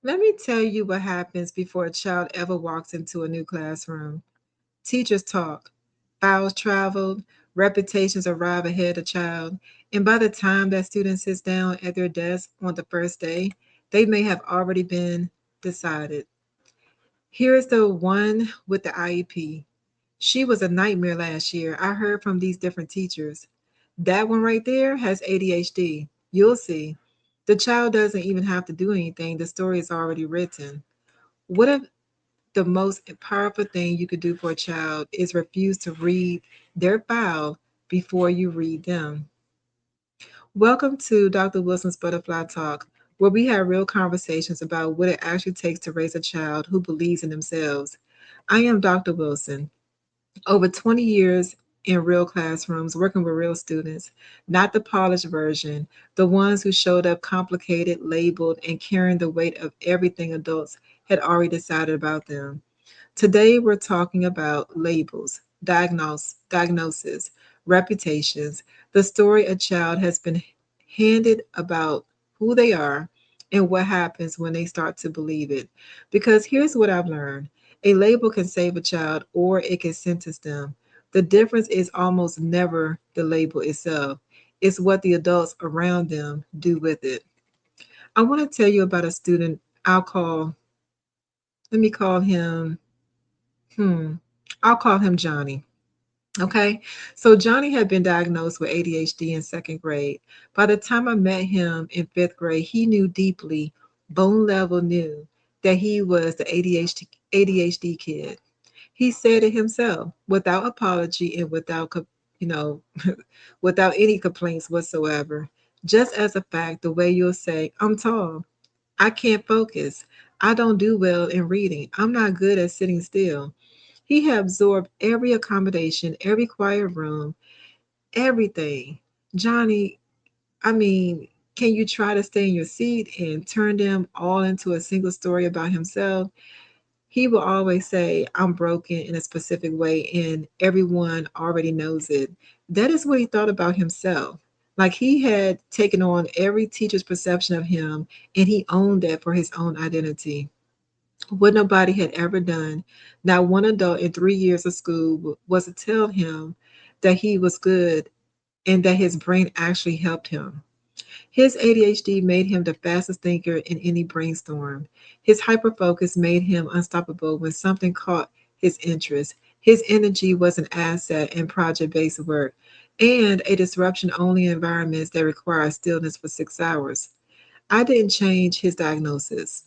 Let me tell you what happens before a child ever walks into a new classroom. Teachers talk, files traveled, reputations arrive ahead of child, and by the time that student sits down at their desk on the first day, they may have already been decided. Here's the one with the IEP. She was a nightmare last year. I heard from these different teachers. That one right there has ADHD. You'll see. The child doesn't even have to do anything, the story is already written. What if the most powerful thing you could do for a child is refuse to read their file before you read them? Welcome to Dr. Wilson's Butterfly Talk, where we have real conversations about what it actually takes to raise a child who believes in themselves. I am Dr. Wilson. Over 20 years in real classrooms, working with real students, not the polished version, the ones who showed up complicated, labeled, and carrying the weight of everything adults had already decided about them. Today, we're talking about labels, diagnosis, reputations, the story a child has been handed about who they are and what happens when they start to believe it. Because here's what I've learned: a label can save a child or it can sentence them. The difference is almost never the label itself, it's what the adults around them do with it. I want to tell you about a student I'll call, let me call him Hmm. I'll call him Johnny. Okay. So Johnny had been diagnosed with ADHD in second grade. By the time I met him in fifth grade, he knew deeply, bone level knew that he was the ADHD kid. He said it himself without apology and without, you know, without any complaints whatsoever. Just as a fact, the way you'll say, I'm tall, I can't focus, I don't do well in reading, I'm not good at sitting still. He had absorbed every accommodation, every quiet room, everything. Johnny, I mean, can you try to stay in your seat and turn them all into a single story about himself? He will always say, I'm broken in a specific way, and everyone already knows it. That is what he thought about himself. Like he had taken on every teacher's perception of him, and he owned that for his own identity. What nobody had ever done, not one adult in 3 years of school, was to tell him that he was good and that his brain actually helped him. His ADHD made him the fastest thinker in any brainstorm. His hyperfocus made him unstoppable when something caught his interest. His energy was an asset in project based work and a disruption only in environments that require stillness for 6 hours. I didn't change his diagnosis.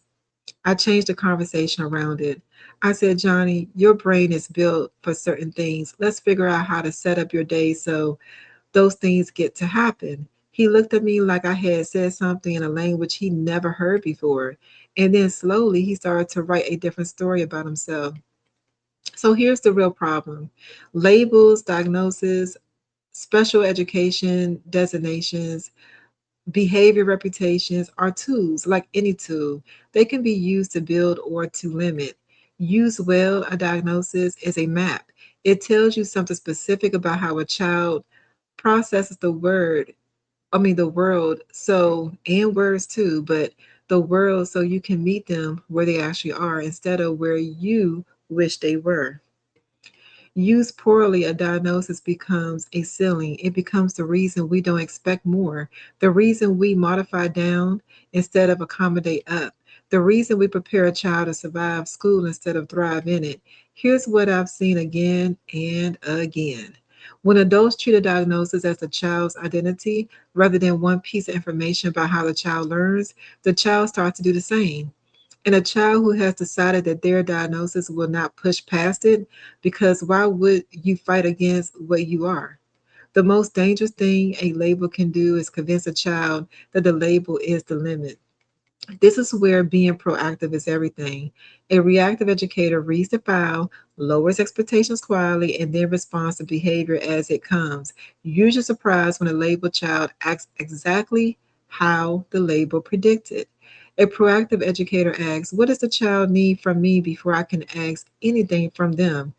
I changed the conversation around it. I said, Johnny, your brain is built for certain things. Let's figure out how to set up your day so those things get to happen. He looked at me like I had said something in a language he never heard before. And then slowly he started to write a different story about himself. So here's the real problem: labels, diagnosis, special education designations, behavior reputations are tools like any tool. They can be used to build or to limit. Use well, a diagnosis is a map. It tells you something specific about how a child processes the world, so, and words too, but the world so you can meet them where they actually are instead of where you wish they were. Used poorly, a diagnosis becomes a ceiling. It becomes the reason we don't expect more, the reason we modify down instead of accommodate up, the reason we prepare a child to survive school instead of thrive in it. Here's what I've seen again and again. When adults treat a diagnosis as the child's identity rather than one piece of information about how the child learns, the child starts to do the same. And a child who has decided that their diagnosis will not push past it, because why would you fight against what you are? The most dangerous thing a label can do is convince a child that the label is the limit. This is where being proactive is everything. A reactive educator reads the file, lowers expectations quietly, and then responds to behavior as it comes. Usually surprised when a labeled child acts exactly how the label predicted. A proactive educator asks, what does the child need from me before I can ask anything from them?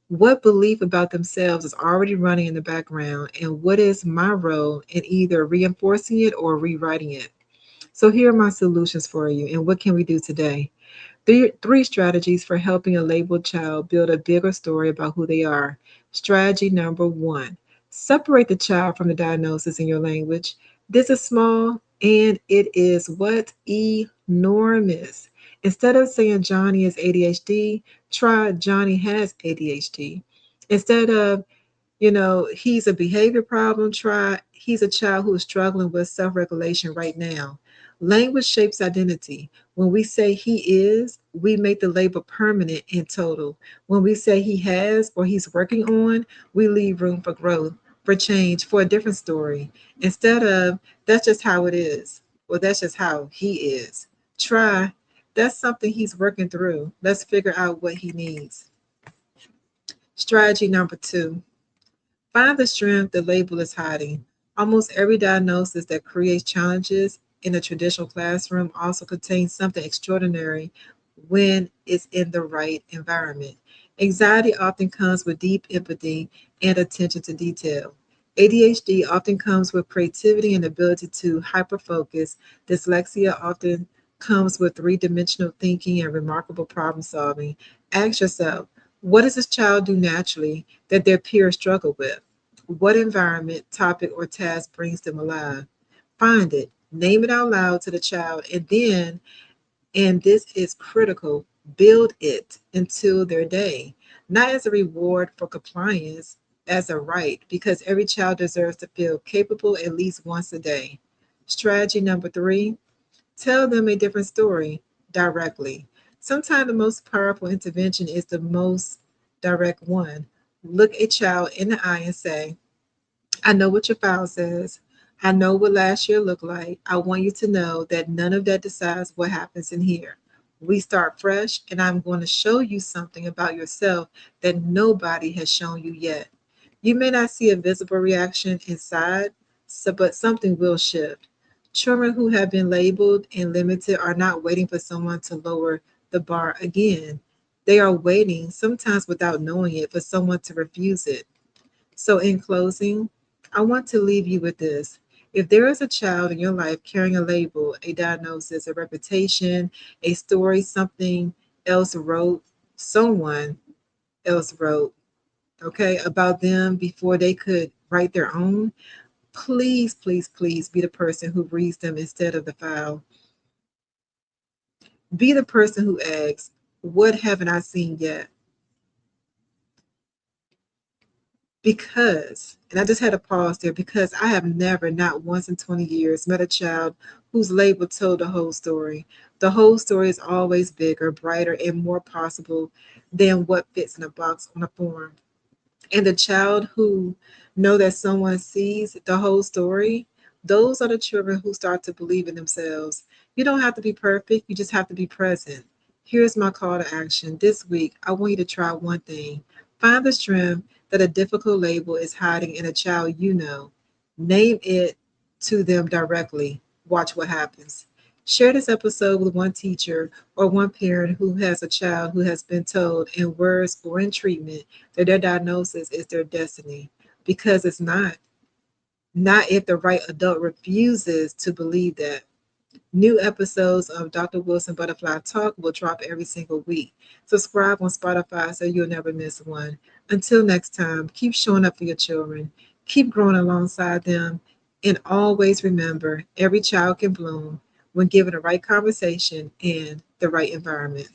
What belief about themselves is already running in the background, and what is my role in either reinforcing it or rewriting it? So here are my solutions for you. And what can we do today? Three strategies for helping a labeled child build a bigger story about who they are. Strategy number one, separate the child from the diagnosis in your language. This is small and it is what? Enormous. Instead of saying Johnny is ADHD, try Johnny has ADHD. Instead of he's a behavior problem. Try, he's a child who is struggling with self regulation right now. Language shapes identity. When we say he is, we make the label permanent and total. When we say he has or he's working on, we leave room for growth, for change, for a different story. Instead of, that's just how it is, or that's just how he is. Try, that's something he's working through. Let's figure out what he needs. Strategy number two, find the strength the label is hiding. Almost every diagnosis that creates challenges in a traditional classroom also contains something extraordinary when it's in the right environment. Anxiety often comes with deep empathy and attention to detail. ADHD often comes with creativity and ability to hyperfocus. Dyslexia often comes with three-dimensional thinking and remarkable problem solving. Ask yourself, what does this child do naturally that their peers struggle with? What environment, topic, or task brings them alive? Find it, name it out loud to the child, and then, and this is critical, build it into their day, not as a reward for compliance, as a right, because every child deserves to feel capable at least once a day. Strategy number three, tell them a different story directly. Sometimes the most powerful intervention is the most direct one. Look a child in the eye and say, I know what your file says. I know what last year looked like. I want you to know that none of that decides what happens in here. We start fresh, and I'm going to show you something about yourself that nobody has shown you yet. You may not see a visible reaction inside, but something will shift. Children who have been labeled and limited are not waiting for someone to lower the bar again. They are waiting, sometimes without knowing it, for someone to refuse it. So, in closing, I want to leave you with this. If there is a child in your life carrying a label, a diagnosis, a reputation, a story, something else wrote, someone else wrote, okay, about them before they could write their own, please, please, please be the person who reads them instead of the file. Be the person who asks, what haven't I seen yet? Because, and I just had to pause there because I have never, not once in 20 years, met a child whose label told the whole story. The whole story is always bigger, brighter, and more possible than what fits in a box on a form. And the child who know that someone sees the whole story, those are the children who start to believe in themselves. You don't have to be perfect, you just have to be present. Here's my call to action. This week, I want you to try one thing. Find the strength that a difficult label is hiding in a child you know. Name it to them directly. Watch what happens. Share this episode with one teacher or one parent who has a child who has been told in words or in treatment that their diagnosis is their destiny, because it's not. Not if the right adult refuses to believe that. New episodes of Dr. Wilson Butterfly Talk will drop every single week. Subscribe on Spotify so you'll never miss one. Until next time, keep showing up for your children, keep growing alongside them, and always remember every child can bloom when given the right conversation and the right environment.